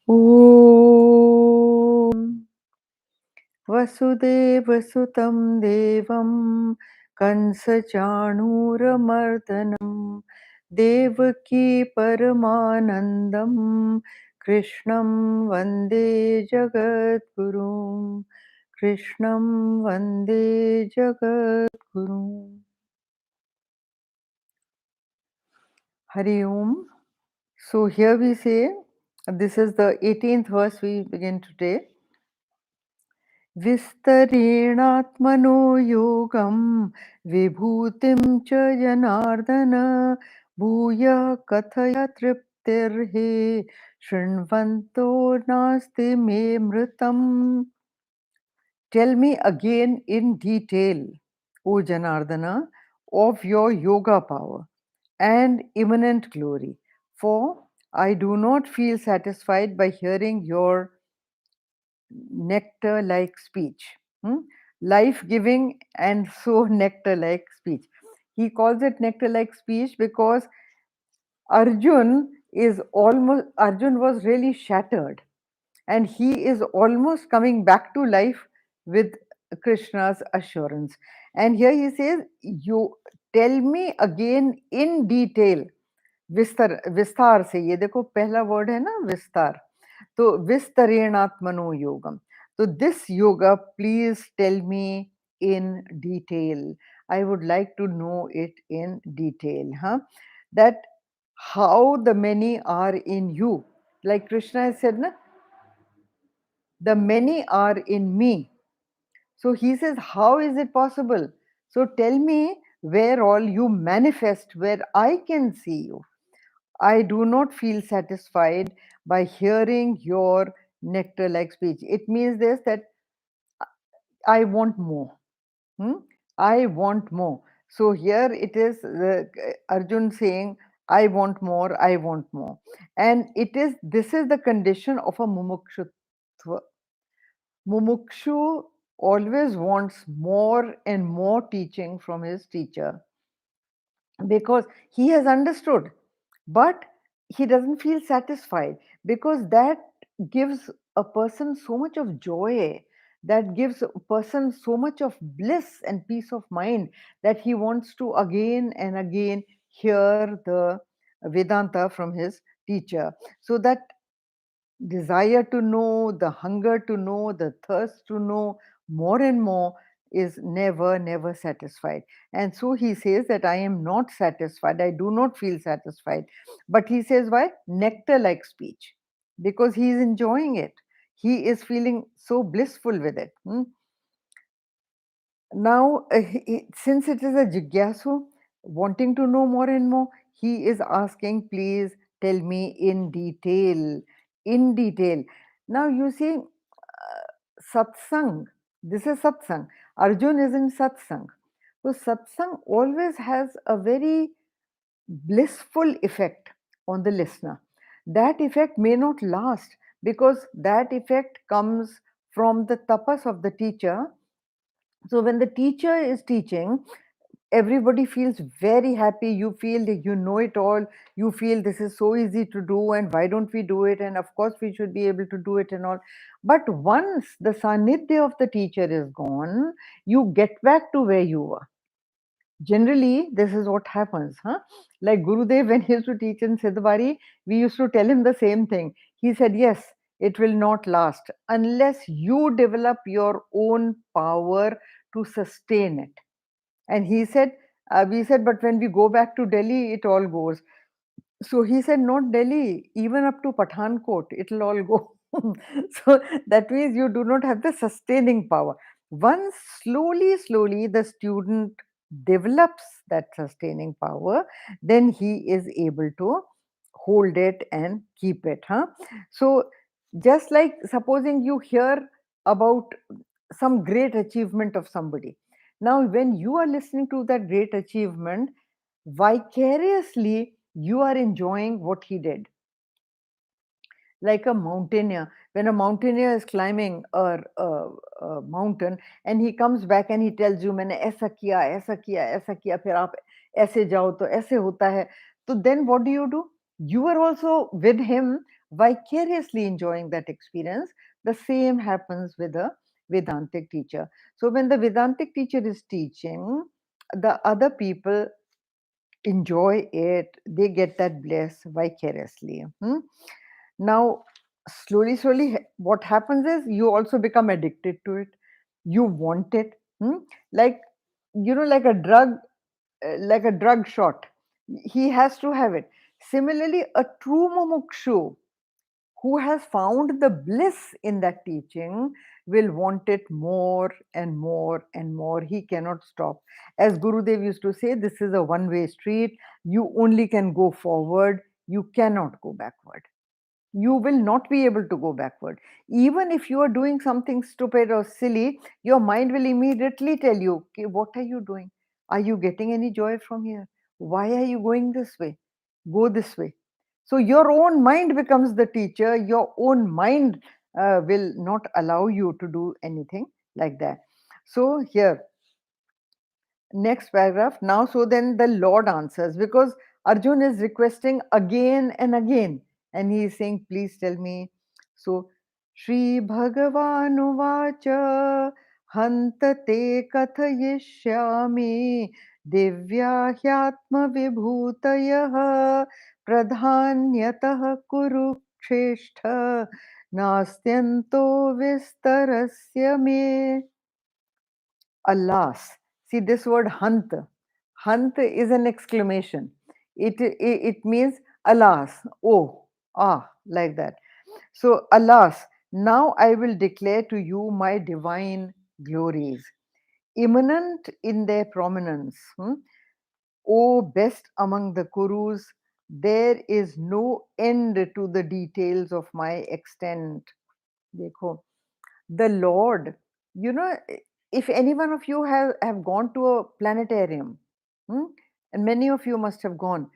ॐ वसुदेवसुतं देवं कंसचाणूरमर्दनं देवकी परमानन्दं कृष्णं वन्दे जगद्गुरुं कृष्णं वन्दे जगद्गुरुं Hari Om. So here we say, this is the 18th verse we begin today. विस्तरेणात्मनो योगं विभूतिं च जनार्दन भूयः कथय तृप्तिर्हि शृण्वन्तो नास्ति मे मृतम्. Tell me again in detail, O Janardana, of your yoga power and immanent glory, for I do not feel satisfied by hearing your nectar like speech. Life giving and so nectar like speech. He calls it nectar like speech because Arjun was really shattered, and he is almost coming back to life with Krishna's assurance. And here he says, you tell me again in detail. विस्तार से, ये देखो पहला word है ना विस्तार, तो विस्तरेणात्मनो योगम. So this yoga, please tell me in detail. I would like to know it in detail. That how the many are in you. Like Krishna has said, na, the many are in me. So he says, how is it possible? So tell me where all you manifest, where I can see you. I do not feel satisfied by hearing your nectar like speech. It means this, that I want more. I want more. So here it is Arjun saying, I want more, I want more. And this is the condition of a mumukshutva. Mumukshu always wants more and more teaching from his teacher because he has understood, but he doesn't feel satisfied, because that gives a person so much of joy, that gives a person so much of bliss and peace of mind, that he wants to again and again hear the Vedanta from his teacher. So that desire to know, the hunger to know, the thirst to know more and more is never, never satisfied. And so he says that I am not satisfied, I do not feel satisfied. But he says, why? Nectar like speech, because he is enjoying it. He is feeling so blissful with it. Now, since it is a jigyasu, wanting to know more and more, he is asking, please tell me in detail, in detail. Now, you see, satsang, this is satsang. Arjun is in satsang. So, satsang always has a very blissful effect on the listener. That effect may not last, because that effect comes from the tapas of the teacher. So when the teacher is teaching, everybody feels very happy. You feel that you know it all. You feel this is so easy to do, and why don't we do it? And of course, we should be able to do it and all. But once the sanidhya of the teacher is gone, you get back to where you were. Generally, this is what happens. Like Gurudev, when he used to teach in Sidhbari, we used to tell him the same thing. He said, yes, it will not last unless you develop your own power to sustain it. And he said, we said, but when we go back to Delhi, it all goes. So he said, not Delhi, even up to Pathankot, it'll all go. So that means you do not have the sustaining power. Once slowly, slowly the student develops that sustaining power, then he is able to hold it and keep it. So just like supposing you hear about some great achievement of somebody. Now, when you are listening to that great achievement, vicariously you are enjoying what he did. Like a mountaineer, when a mountaineer is climbing a mountain and he comes back and he tells you, मैंने ऐसा किया, ऐसा किया, ऐसा किया, फिर आप ऐसे जाओ तो ऐसे होता है. So then what do? You are also with him vicariously enjoying that experience. The same happens with a Vedantic teacher. So when the Vedantic teacher is teaching, the other people enjoy it, they get that bliss vicariously. Now, slowly, what happens is you also become addicted to it. You want it. Like, like like a drug shot. He has to have it. Similarly, a true mumukshu who has found the bliss in that teaching will want it more and more and more. He cannot stop. As Gurudev used to say, this is a one-way street. You only can go forward. You cannot go backward. You will not be able to go backward. Even if you are doing something stupid or silly, your mind will immediately tell you, okay, what are you doing? Are you getting any joy from here? Why are you going this way? Go this way. So your own mind becomes the teacher. Your own mind will not allow you to do anything like that. So here, next paragraph. Now, so then the Lord answers, because Arjun is requesting again and again, and he is saying, please tell me. So, Shri Bhagavanuvacha Hantate Kathayishyami Divya Hyatma Vibhutayah Pradhanyatah Kuru Ksheshtha Nastyanto Vistarasya Me. Alas, see this word hant. Hant is an exclamation. It means alas, oh, ah, like that. So, alas, now I will declare to you my divine glories, immanent in their prominence. O best among the Kurus, there is no end to the details of my extent. Dekho, the Lord, you know, if any one of you have gone to a planetarium, and many of you must have gone,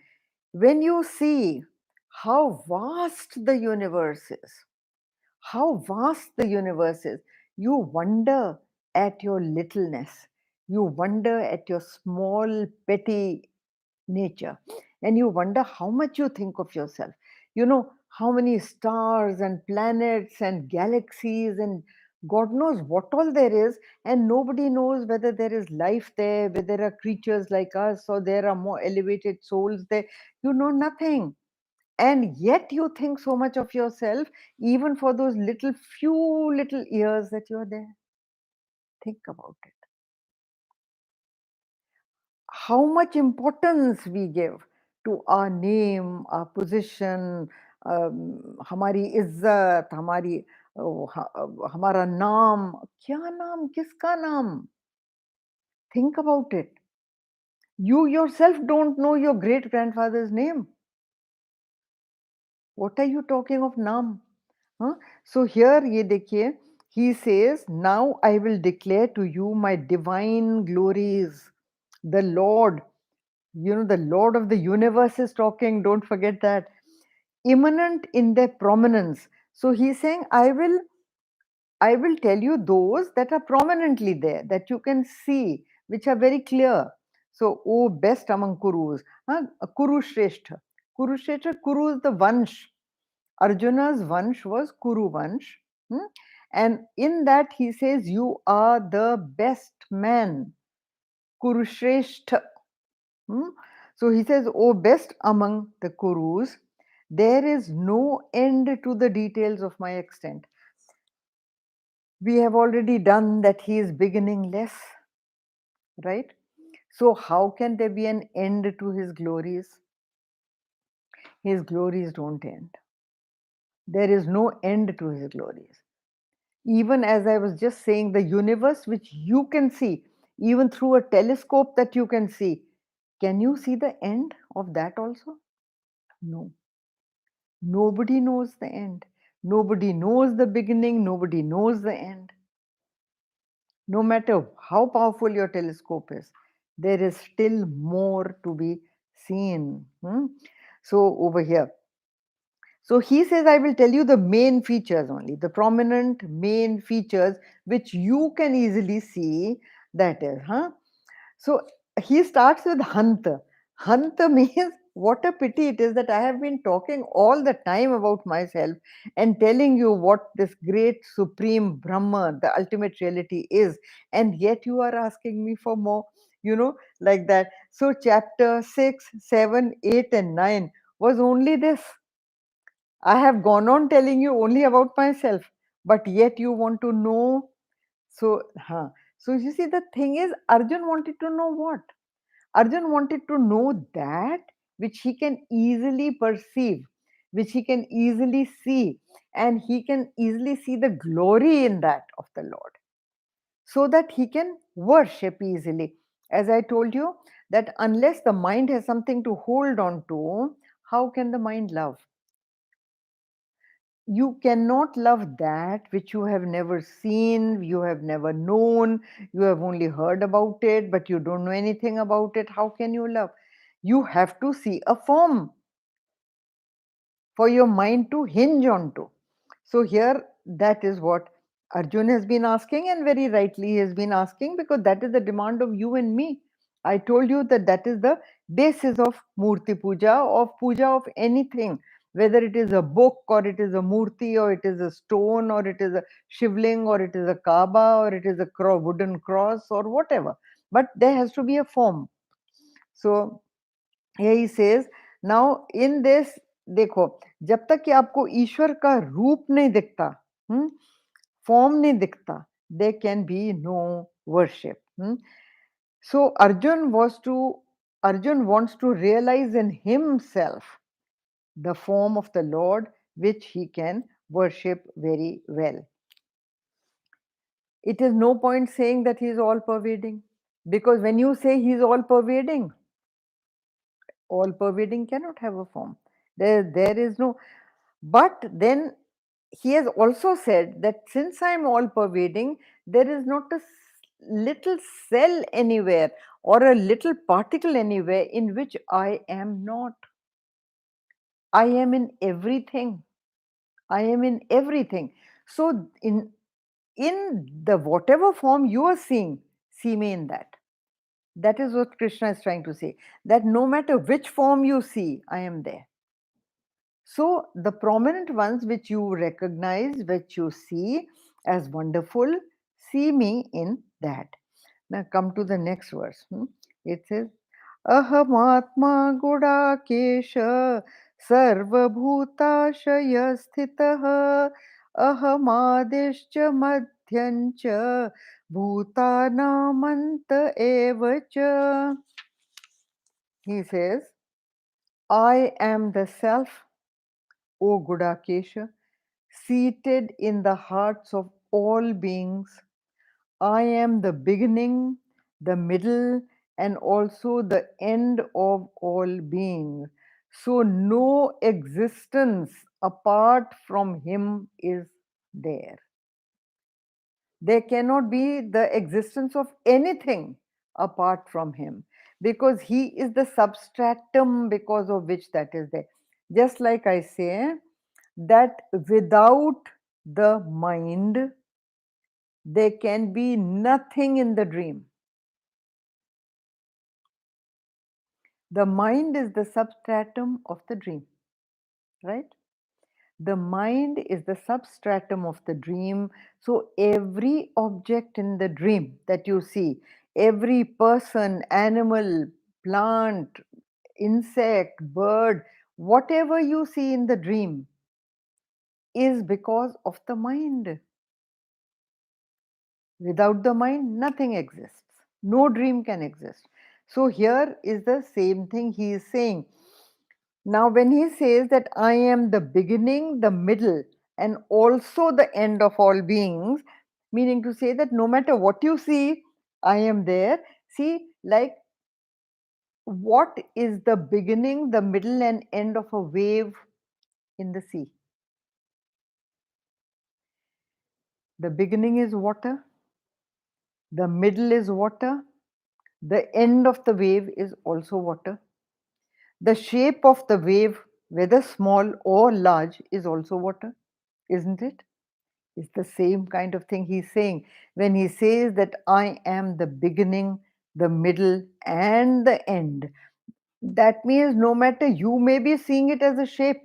when you see how vast the universe is, how vast the universe is, you wonder at your littleness. You wonder at your small, petty nature, and you wonder how much you think of yourself. You know how many stars and planets and galaxies and God knows what all there is, and nobody knows whether there is life there, whether there are creatures like us, or there are more elevated souls there. You know nothing, and yet you think so much of yourself, even for those few little years that you are there. Think about it. How much importance we give to our name, our position, हमारी इज्जत, हमारा नाम, क्या नाम, किसका नाम? Think about it. You yourself don't know your great grandfather's name. What are you talking of naam? Huh? So here, ye dekhiye, he says, now I will declare to you my divine glories. The Lord, the Lord of the universe is talking, don't forget that. Immanent in their prominence. So he's saying, I will tell you those that are prominently there, that you can see, which are very clear. So, oh, best among Kurus, Kuru Shrestha. Kuru Shrestha, Kuru is the Vansh. Arjuna's Vansh was Kuru Vansh. And in that he says, you are the best man, Kuru Shrestha. So he says, oh, best among the Kurus, there is no end to the details of my extent. We have already done that he is beginningless, right? So how can there be an end to his glories? His glories don't end. There is no end to his glories. Even as I was just saying, the universe which you can see, even through a telescope that you can you see the end of that also? No. Nobody knows the end. Nobody knows the beginning. Nobody knows the end. No matter how powerful your telescope is, there is still more to be seen. So over here, so he says, I will tell you the main features only, the prominent main features which you can easily see. That is, So he starts with Hanta. Hanta means what a pity it is that I have been talking all the time about myself and telling you what this great supreme Brahma, the ultimate reality is, and yet you are asking me for more, like that. So, chapter 6, 7, 8, and 9 was only this. I have gone on telling you only about myself, but yet you want to know. So, so you see, the thing is, Arjun wanted to know what? Arjun wanted to know that which he can easily perceive, which he can easily see, and he can easily see the glory in that of the Lord, so that he can worship easily. As I told you, that unless the mind has something to hold on to, how can the mind love? You cannot love that which you have never seen, you have never known, you have only heard about it, but you don't know anything about it. How can you love? You have to see a form for your mind to hinge onto. So, here that is what Arjun has been asking, and very rightly he has been asking, because that is the demand of you and me. I told you that that is the basis of Murti Puja of anything, whether it is a book, or it is a Murti, or it is a stone, or it is a Shivling, or it is a Kaaba, or it is a wooden cross, or whatever. But there has to be a form. So, here he says, now in this, देखो, जब तक कि आपको ईश्वर का रूप नहीं दिखता, form नहीं दिखता, there can be no worship. So Arjun wants to realize in himself the form of the Lord, which he can worship very well. It is no point saying that he is all pervading, because when you say he is all pervading cannot have a form. There is no. But then he has also said that since I am all pervading, there is not a little cell anywhere or a little particle anywhere in which I am not. I am in everything. I am in everything. So in the whatever form you are seeing, see me in that. That is what Krishna is trying to say. That no matter which form you see, I am there. So, the prominent ones which you recognize, which you see as wonderful, see me in that. Now, come to the next verse. It says, Ahamatma Gudakesha Sarvabhutashaya Sthitah Ahamadishcha Madhyancha Bhutanamanta Evacha. He says, I am the self, O Gudakesha, seated in the hearts of all beings. I am the beginning, the middle, and also the end of all beings. So no existence apart from him is there. There cannot be the existence of anything apart from him, because he is the substratum because of which that is there. Just like I say, that without the mind, there can be nothing in the dream. The mind is the substratum of the dream, right? The mind is the substratum of the dream. So, every object in the dream that you see, every person, animal, plant, insect, bird, whatever you see in the dream is because of the mind. Without the mind, nothing exists. No dream can exist. So here is the same thing he is saying. Now, when he says that I am the beginning, the middle, and also the end of all beings, meaning to say that no matter what you see, I am there. See, like, what is the beginning, the middle, and end of a wave in the sea? The beginning is water, the middle is water, the end of the wave is also water. The shape of the wave, whether small or large, is also water, isn't it? It's the same kind of thing he's saying when he says that I am the beginning, the middle, and the end. That means no matter, you may be seeing it as a shape,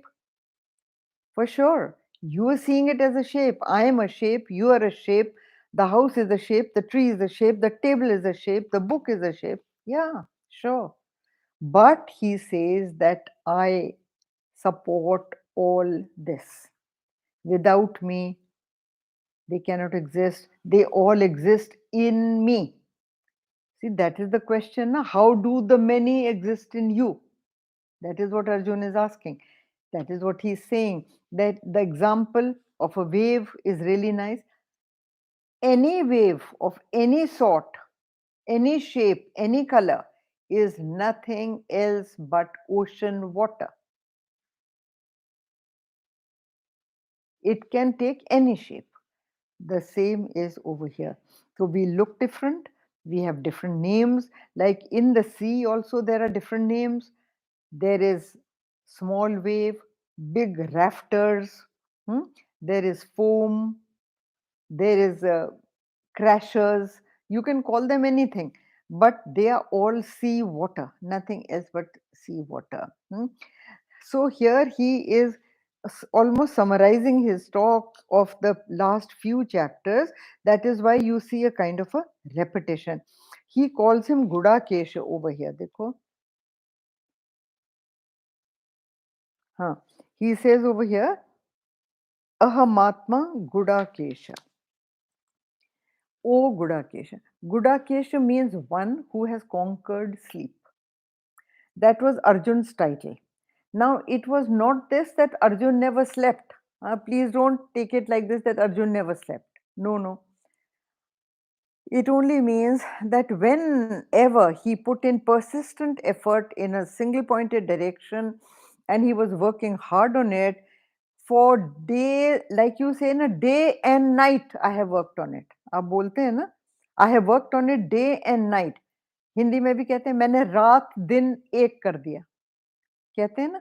for sure. You are seeing it as a shape. I am a shape, you are a shape, the house is a shape, the tree is a shape, the table is a shape, the book is a shape. Yeah, sure. But he says that I support all this. Without me, they cannot exist. They all exist in me. See, that is the question. How do the many exist in you? That is what Arjun is asking. That is what he's saying. That the example of a wave is really nice. Any wave of any sort, any shape, any color is nothing else but ocean water. It can take any shape. The same is over here. So we look different, we have different names. Like in the sea, also, there are different names. There is small wave, big rafters, there is foam, there is crashers. You can call them anything, but they are all sea water, nothing else but sea water. So here he is almost summarizing his talk of the last few chapters. That is why you see a kind of a repetition. He calls him Gudakesha over here. Dekho. Huh. He says over here, Ahamatma Gudakesha. O Gudakesha. Gudakesha means one who has conquered sleep. That was Arjun's title. Now, it was not this that Arjun never slept. Please don't take it like this that Arjun never slept. No, no. It only means that whenever he put in persistent effort in a single pointed direction and he was working hard on it for day, like you say, na, day and night, I have worked on it. आप बोलते हैं ना, I have worked on it day and night. Hindi में भी कहते हैं मैंने रात दिन एक कर दिया. कहते हैं ना,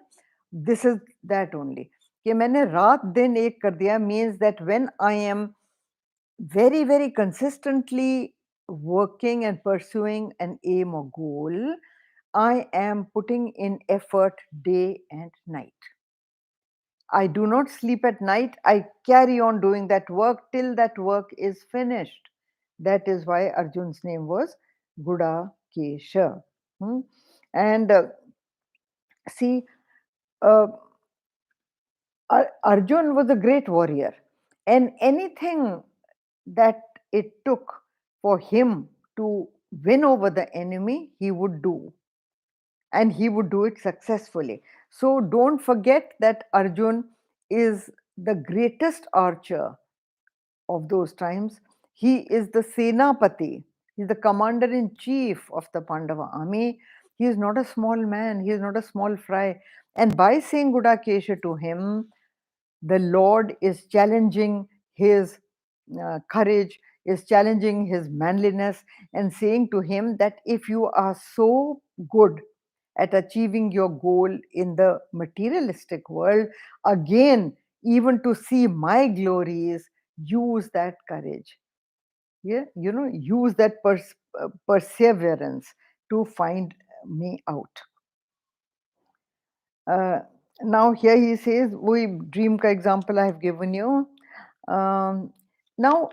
this is that only. कि मैंने रात दिन एक कर दिया means that when I am very, very consistently working and pursuing an aim or goal, I am putting in effort day and night. I do not sleep at night. I carry on doing that work till that work is finished. That is why Arjun's name was Guda Kesha. And see, uh, Arjun was a great warrior, and anything that it took for him to win over the enemy, he would do, and he would do it successfully. So don't forget that Arjun is the greatest archer of those times. He is the Senapati, he's the commander in chief of the Pandava army. He is not a small man, he is not a small fry. And by saying Gudakesha to him, the Lord is challenging his courage, is challenging his manliness, and saying to him that if you are so good at achieving your goal in the materialistic world, again, even to see my glories, use that courage. Yeah, use that perseverance to find me out. Uh, Now here he says, we dream ka example I have given you. Now,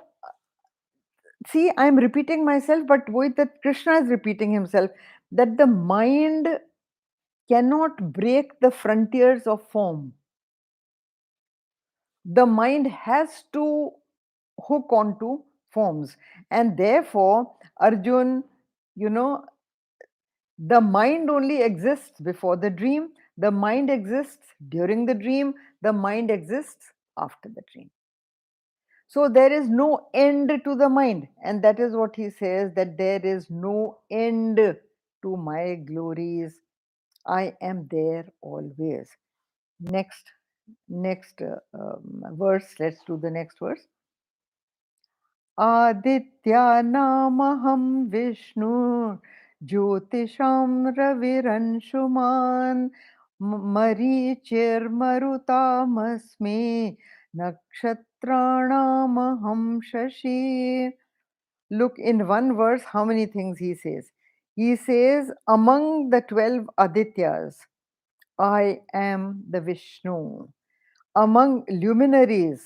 see, I am repeating myself, but with that Krishna is repeating himself, that the mind cannot break the frontiers of form. The mind has to hook onto forms, and therefore Arjun, you know, the mind only exists before the dream, the mind exists during the dream, the mind exists after the dream. So there is no end to the mind, and that is what he says, that there is no end to my glories. I am there always. Next verse. Let's do the next verse. आदित्यानामहं Vishnu ज्योतिषां रविरंशुमान् मरीचिर्मरुतामस्मि नक्षत्राणामहं Shashi. Look, in one verse, how many things he says. He says, among the 12 Adityas, I am the Vishnu. Among luminaries,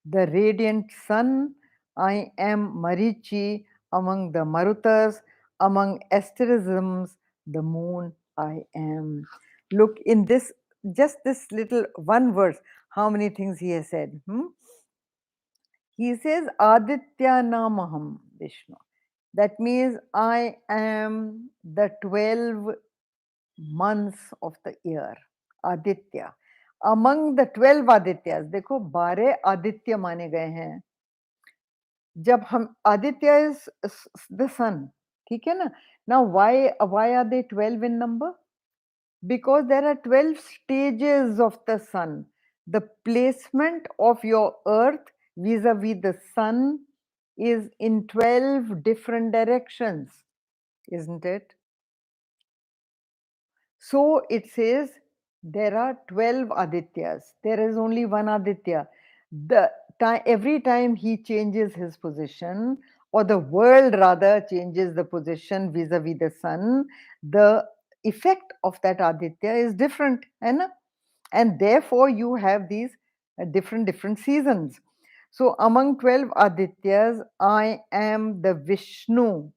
the radiant sun, I am Marichi. Among the Marutas, among asterisms, the moon, I am. Look, in this, just this little one verse, how many things he has said. He says, Aditya Namaham Vishnu. That means I am the 12 months of the year. Aditya. Among the 12 Adityas, देखो 12 आदित्य माने गए हैं. जब हम Aditya is the sun, ठीक है ना? Now why are they 12 in number? Because there are 12 stages of the sun. The placement of your earth vis-a-vis the sun is in 12 different directions, isn't it? So it says there are 12 Adityas. There is only one Aditya. Every time he changes his position, or the world rather changes the position vis-a-vis the sun, the effect of that Aditya is different. है ना? And therefore you have these different seasons. So among 12 Adityas, I am the Vishnu.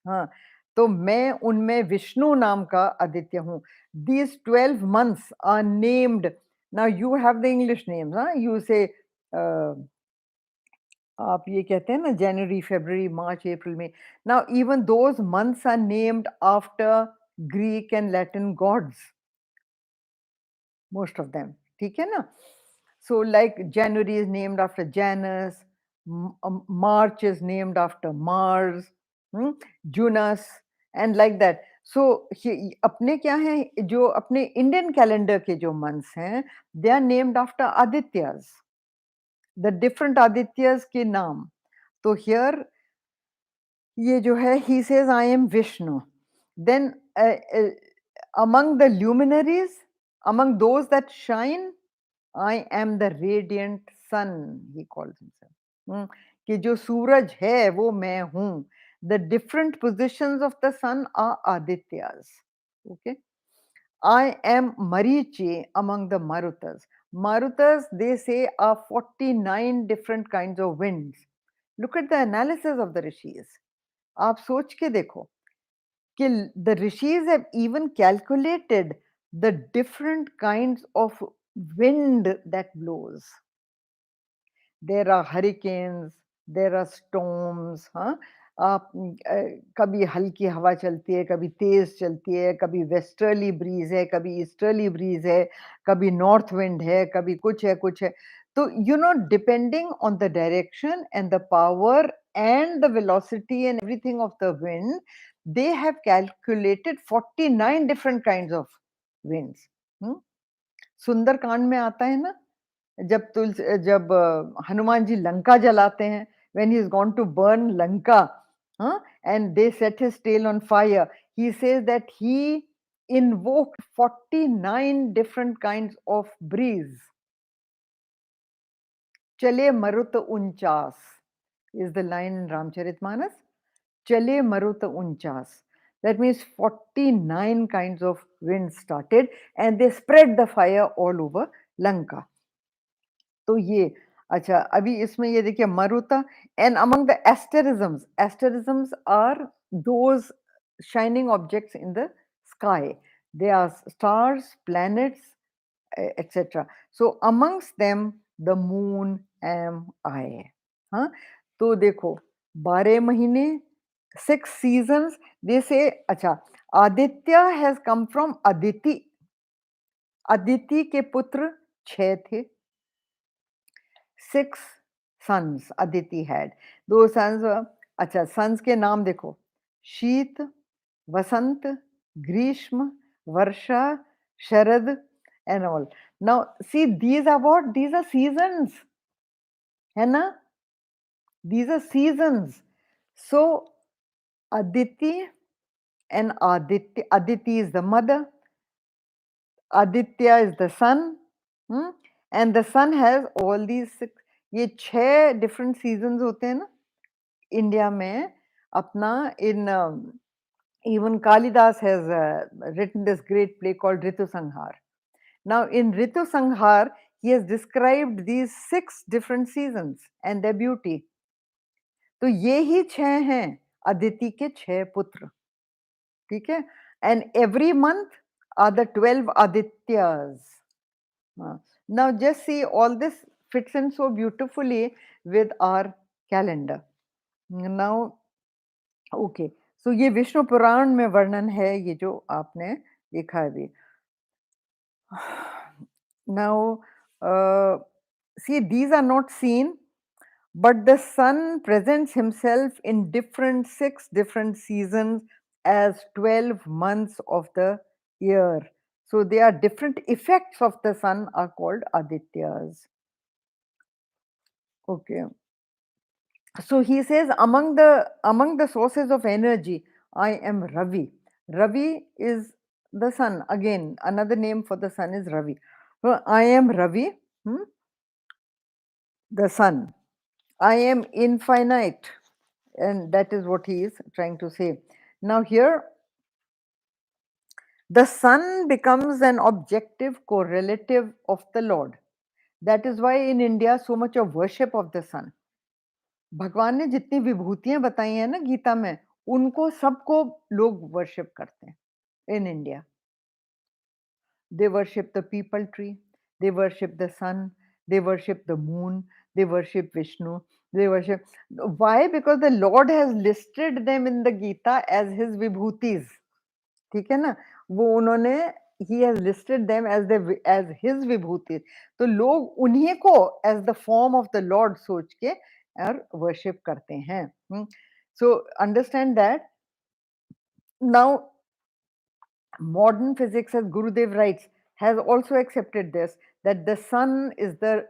हाँ, तो मैं उनमें विष्णु नाम का आदित्य हूँ. These 12 months are named. Now you have the English names. You say आप ये कहते हैं ना January, February, March, April, May. Now even those months are named after Greek and Latin gods. Most of them. ठीक है ना? So like January is named after Janus, March is named after Mars, Junus, and like that. So अपने क्या हैं जो अपने Indian calendar के जो मंथ्स हैं, they are named after Adityas, the different Adityas के नाम. तो here ये जो है he says I am Vishnu. Then among the luminaries, among those that shine, I am the radiant sun, he calls himself. कि जो सूरज है वो मैं हूँ. The different positions of the sun are Adityas. Okay. I am Marichi among the Marutas. Marutas, they say, are 49 different kinds of winds. Look at the analysis of the rishis. आप सोच के देखो कि the rishis have even calculated the different kinds of wind that blows. There are hurricanes, there are storms. हाँ, कभी हल्की हवा चलती है, कभी तेज चलती है, कभी वेस्टर्ली ब्रीज है, कभी ईस्टर्ली ब्रीज है, कभी नॉर्थ विंड है, कभी कुछ है कुछ है. तो depending on the direction and the power and the velocity and everything of the wind, they have calculated 49 different kinds of winds. Sundarkand में आता है ना, जब हनुमान जी लंका जलाते हैं, when he is gone to burn Lanka, and they set his tail on fire, he says that he invoked 49 different kinds of breeze. Chale marut unchas is the line in Ramcharitmanas. Chale marut unchas. That means 49 kinds of winds started and they spread the fire all over Lanka. तो ये अच्छा, अभी इसमें ये देखिए मरुता. And among the asterisms are those shining objects in the sky. They are stars, planets, etc. So amongst them the moon am I. हाँ, तो देखो 12 महीने, 6 seasons. They say अच्छा, Aditya has come from Aditi. Aditi के पुत्र 6 थे. 6 sons Aditi had. Those sons were, अच्छा, sons के नाम देखो, शीत, वसंत, ग्रीष्म, वर्षा, शरद, and all. Now see, these are what? These are seasons, है ना? These are seasons. So Aditi and Aditi is the mother, Aditya is the son, and the sun has all these 6. ये 6 different seasons होते हैं ना India में. अपना इन Even Kalidas has written this great play called Ritu Sanghar. Now, in Ritu Sanghar, he has described these 6 different seasons and their beauty. तो ये ही 6 हैं अदिति के 6 पुत्र, ठीक है? And every month are the 12 Adityas. Now, just see, all this fits in so beautifully with our calendar. Now, okay, so ये विष्णु पुराण में वर्णन है, ये जो आपने देखा है अभी. Now, see, these are not seen, but the sun presents himself in 6 different seasons as 12 months of the year. So they are different effects of the sun are called Adityas. Okay. So he says, among the sources of energy, I am Ravi. Ravi is the sun. Again, another name for the sun is Ravi. So I am Ravi, the sun. I am infinite, and that is what he is trying to say. Now here, the sun becomes an objective correlative of the Lord. That is why in India so much of worship of the sun. भगवान ने जितनी विभूतियां बताई हैं ना गीता में, उनको सबको लोग वर्शिप करते हैं in India. They worship the peepal tree, they worship the sun, they worship the moon, they worship Vishnu, they worship. Why? Because the Lord has listed them in the Gita as his vibhutis. ठीक है ना, वो उन्होंने he has listed them as his vibhutis. तो लोग उन्हीं को as the form of the Lord सोच के और worship करते हैं. So understand that. Now modern physics, as Gurudev writes, has also accepted this, that the sun is the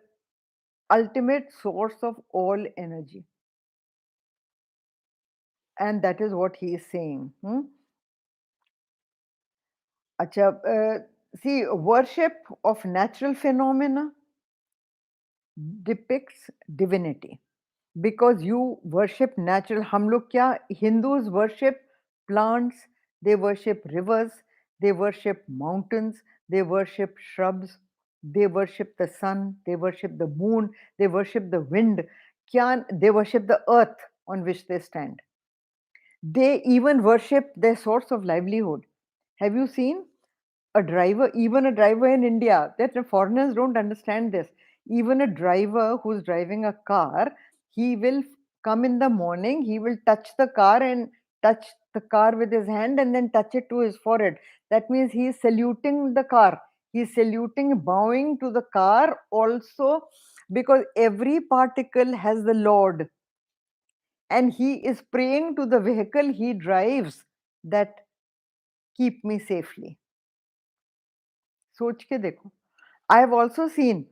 ultimate source of all energy. And that is what he is saying. See, worship of natural phenomena depicts divinity. Because you worship natural. हम लोग क्या, Hindus worship plants, they worship rivers, they worship mountains, they worship shrubs, they worship the sun, they worship the moon, they worship the wind, they worship the earth on which they stand. They even worship their source of livelihood. Have you seen a driver, even a driver in India, that the foreigners don't understand this. Even a driver who's driving a car, he will come in the morning, he will touch the car and touch the car with his hand and then touch it to his forehead. That means he is saluting the car. He is saluting, bowing to the car also, because every particle has the Lord. And he is praying to the vehicle he drives that keep me safely. सोच के देखो. I have also seen,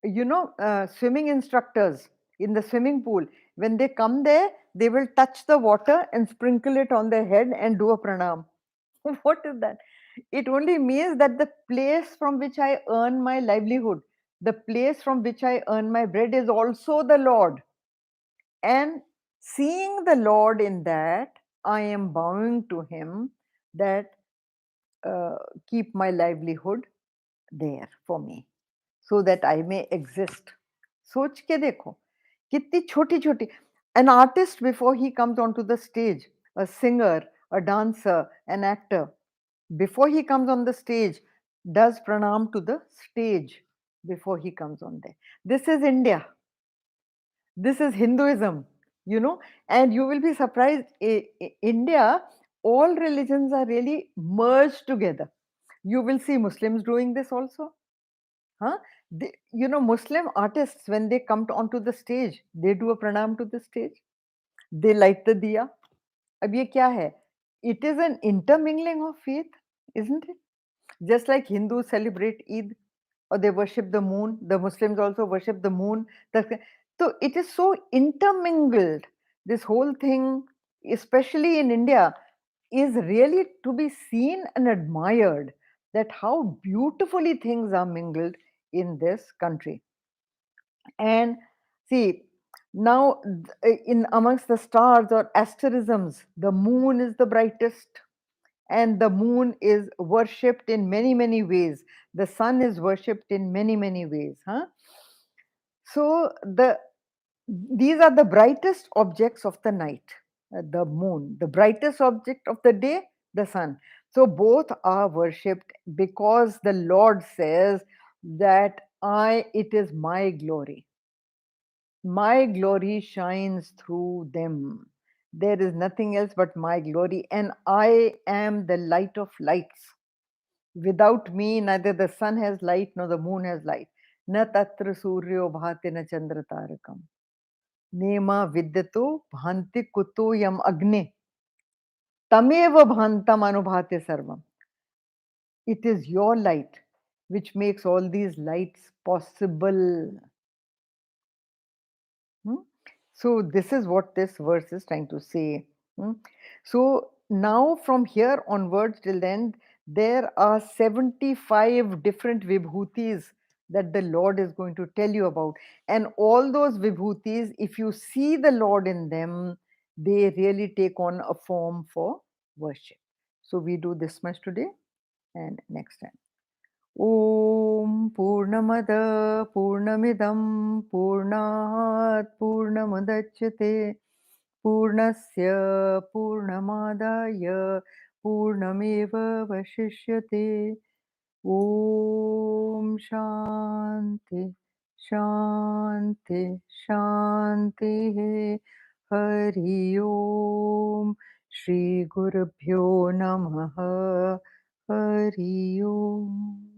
swimming instructors in the swimming pool. When they come there, they will touch the water and sprinkle it on their head and do a pranam. What is that? It only means that the place from which I earn my livelihood, the place from which I earn my bread is also the Lord. And seeing the Lord in that, I am bowing to him that keep my livelihood there for me, so that I may exist. सोच के देखो कितनी छोटी छोटी. An artist, before he comes onto the stage, a singer, a dancer, an actor, before he comes on the stage, does pranam to the stage before he comes on there. This is India. This is Hinduism, and you will be surprised. India, all religions are really merged together. You will see Muslims doing this also. Huh? Muslim artists, when they come onto the stage, they do a pranam to the stage. They light the diya. अब ये क्या है? It is an intermingling of faith, isn't it? Just like Hindus celebrate Eid, or they worship the moon, the Muslims also worship the moon. So it is so intermingled. This whole thing, especially in India, is really to be seen and admired, that how beautifully things are mingled in this country. And see, Now, in amongst the stars or asterisms, the moon is the brightest, and the moon is worshipped in many, many ways. The sun is worshipped in many, many ways. Huh? So these are the brightest objects of the night, the moon. The brightest object of the day, the sun. So both are worshipped because the Lord says that it is my glory. My glory shines through them. There is nothing else but my glory, and I am the light of lights. Without me, neither the sun has light nor the moon has light. Na tatra suryo bhati na chandra tarakam. Nema vidyato bhanti kuto yam agne. Tameva bhantam anubhati sarvam. It is your light which makes all these lights possible. Hmm? So, this is what this verse is trying to say. Hmm? So, now from here onwards till then, there are 75 different vibhutis that the Lord is going to tell you about. And all those vibhutis, if you see the Lord in them, they really take on a form for worship. So, we do this much today and next time. ॐ पूर्णमद पूर्णमिदं पूर्णात् पूर्णमुदच्यते पूर्णस्य पूर्णमादाय पूर्णमेवावशिष्यते ॐ शान्ति शान्ति शान्तिः हरि ओम श्री गुरुभ्यो नमः हरि ओम